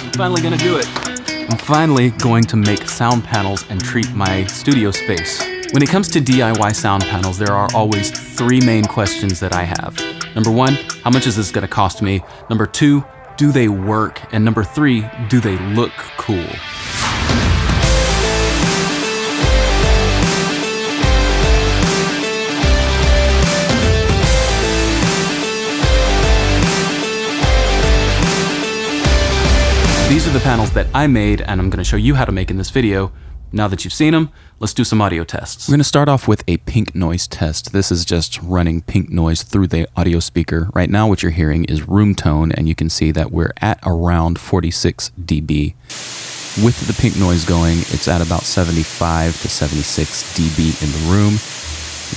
I'm finally gonna do it. I'm finally going to make sound panels and treat my studio space. When it comes to DIY sound panels, there are always three main questions that I have. Number one, how much is this gonna cost me? Number two, do they work? And number three, do they look cool? These are the panels that I made, and I'm gonna show you how to make in this video. Now that you've seen them, let's do some audio tests. We're gonna start off with a pink noise test. This is just running pink noise through the audio speaker. Right now what you're hearing is room tone, and you can see that we're at around 46 dB. With the pink noise going, it's at about 75 to 76 dB in the room.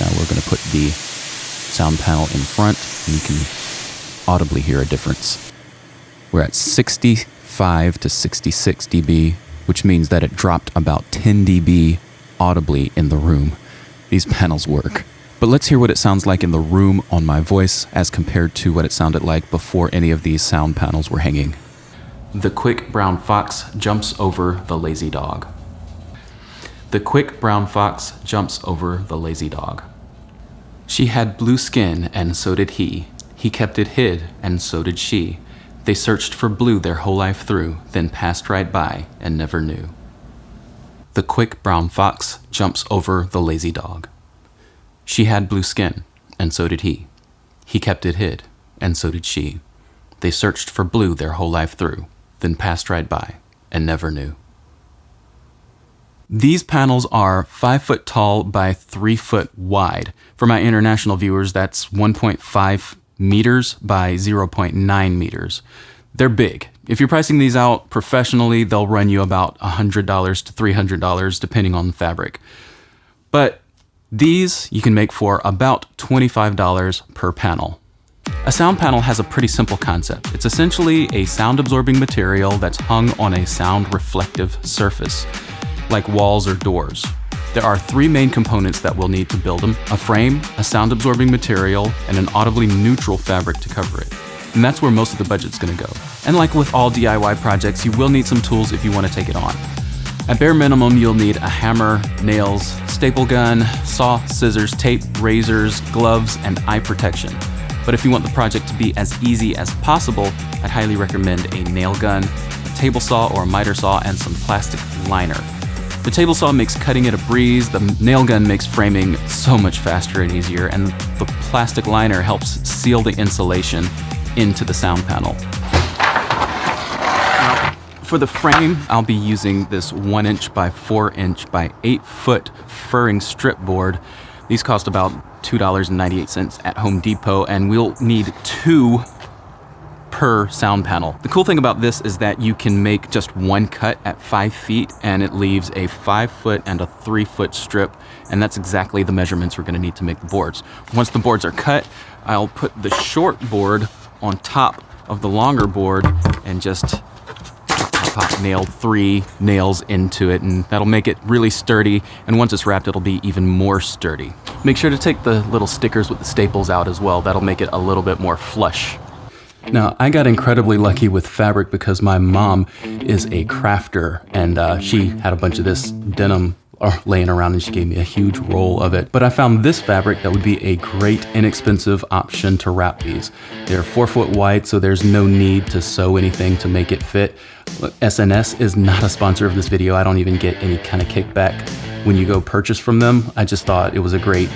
Now we're gonna put the sound panel in front, and you can audibly hear a difference. We're at 65 to 66 dB, which means that it dropped about 10 dB audibly in the room. These panels work. But let's hear what it sounds like in the room on my voice as compared to what it sounded like before any of these sound panels were hanging. The quick brown fox jumps over the lazy dog. The quick brown fox jumps over the lazy dog. She had blue skin, and so did he. He kept it hid, and so did she. They searched for blue their whole life through, then passed right by and never knew. The quick brown fox jumps over the lazy dog. She had blue skin, and so did he. He kept it hid, and so did she. They searched for blue their whole life through, then passed right by and never knew. These panels are 5 foot tall by 3 foot wide. For my international viewers, that's 1.5 meters by 0.9 meters. They're big. If you're pricing these out professionally, they'll run you about $100 to $300 depending on the fabric. But these you can make for about $25 per panel. A sound panel has a pretty simple concept. It's essentially a sound absorbing material that's hung on a sound reflective surface, like walls or doors. There are three main components that we'll need to build them: a frame, a sound-absorbing material, and an audibly neutral fabric to cover it. And that's where most of the budget's gonna go. And like with all DIY projects, you will need some tools if you wanna take it on. At bare minimum, you'll need a hammer, nails, staple gun, saw, scissors, tape, razors, gloves, and eye protection. But if you want the project to be as easy as possible, I'd highly recommend a nail gun, a table saw or a miter saw, and some plastic liner. The table saw makes cutting it a breeze, the nail gun makes framing so much faster and easier, and the plastic liner helps seal the insulation into the sound panel. Now, for the frame, I'll be using this 1 inch by 4 inch by 8 foot furring strip board. These cost about $2.98 at Home Depot, and we'll need 2 per sound panel. The cool thing about this is that you can make just one cut at 5 feet, and it leaves a 5 foot and a 3 foot strip, and that's exactly the measurements we're gonna need to make the boards. Once the boards are cut, I'll put the short board on top of the longer board and just nail 3 nails into it, and that'll make it really sturdy, and once it's wrapped, it'll be even more sturdy. Make sure to take the little stickers with the staples out as well. That'll make it a little bit more flush. Now, I got incredibly lucky with fabric because my mom is a crafter, and she had a bunch of this denim laying around, and she gave me a huge roll of it. But I found this fabric that would be a great, inexpensive option to wrap these. They're 4 foot wide, so there's no need to sew anything to make it fit. Look, SNS is not a sponsor of this video. I don't even get any kind of kickback when you go purchase from them. I just thought it was a great,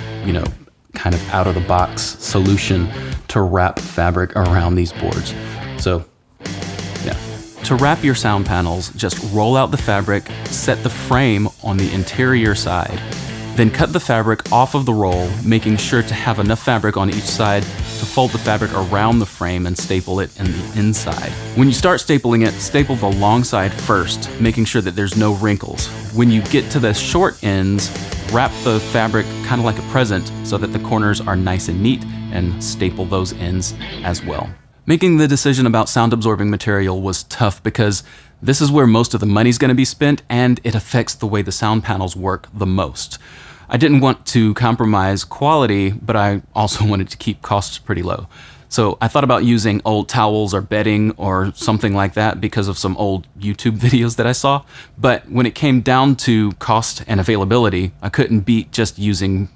kind of out-of-the-box solution to wrap fabric around these boards. So, yeah. To wrap your sound panels, just roll out the fabric, set the frame on the interior side, then cut the fabric off of the roll, making sure to have enough fabric on each side to fold the fabric around the frame and staple it in the inside. When you start stapling it, staple the long side first, making sure that there's no wrinkles. When you get to the short ends, wrap the fabric kind of like a present so that the corners are nice and neat, and staple those ends as well. Making the decision about sound absorbing material was tough because this is where most of the money's gonna be spent, and it affects the way the sound panels work the most. I didn't want to compromise quality, but I also wanted to keep costs pretty low. So I thought about using old towels or bedding or something like that because of some old YouTube videos that I saw. But when it came down to cost and availability, I couldn't beat just using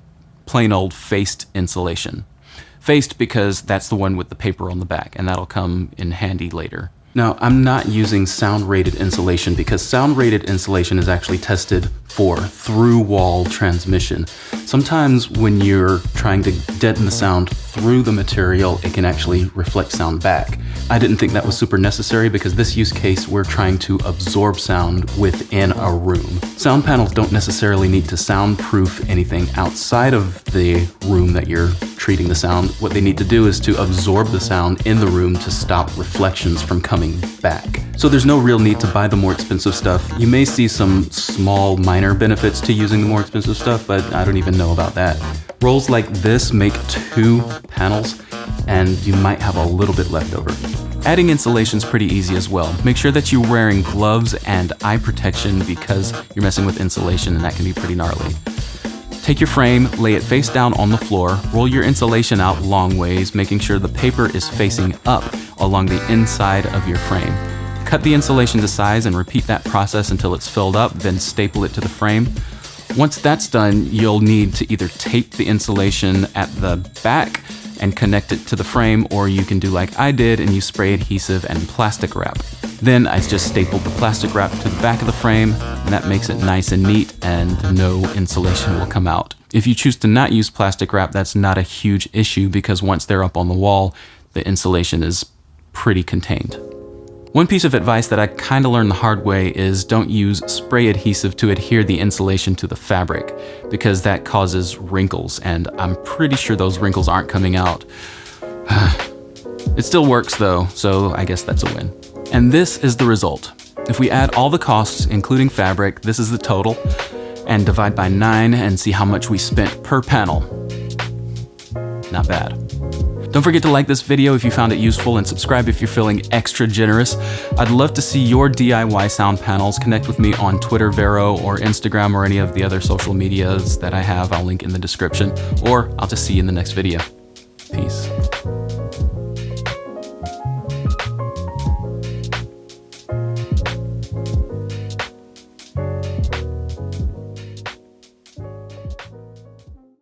plain old faced insulation. Faced because that's the one with the paper on the back, and that'll come in handy later. Now, I'm not using sound-rated insulation because sound-rated insulation is actually tested for through-wall transmission. Sometimes when you're trying to deaden the sound through the material, it can actually reflect sound back. I didn't think that was super necessary because this use case, we're trying to absorb sound within a room. Sound panels don't necessarily need to soundproof anything outside of the room that you're treating the sound. What they need to do is to absorb the sound in the room to stop reflections from coming back. So there's no real need to buy the more expensive stuff. You may see some small minor benefits to using the more expensive stuff, but I don't even know about that. Rolls like this make 2 panels, and you might have a little bit left over. Adding insulation is pretty easy as well. Make sure that you're wearing gloves and eye protection because you're messing with insulation and that can be pretty gnarly. Take your frame, lay it face down on the floor, roll your insulation out long ways, making sure the paper is facing up along the inside of your frame. Cut the insulation to size and repeat that process until it's filled up, then staple it to the frame. Once that's done, you'll need to either tape the insulation at the back and connect it to the frame, or you can do like I did and use spray adhesive and plastic wrap. Then I just stapled the plastic wrap to the back of the frame, and that makes it nice and neat and no insulation will come out. If you choose to not use plastic wrap, that's not a huge issue because once they're up on the wall, the insulation is pretty contained. One piece of advice that I kind of learned the hard way is don't use spray adhesive to adhere the insulation to the fabric because that causes wrinkles, and I'm pretty sure those wrinkles aren't coming out. It still works though, so I guess that's a win. And this is the result. If we add all the costs, including fabric, this is the total, and divide by 9 and see how much we spent per panel. Not bad. Don't forget to like this video if you found it useful and subscribe if you're feeling extra generous. I'd love to see your DIY sound panels. Connect with me on Twitter, Vero, or Instagram, or any of the other social medias that I have. I'll link in the description, or I'll just see you in the next video. Peace.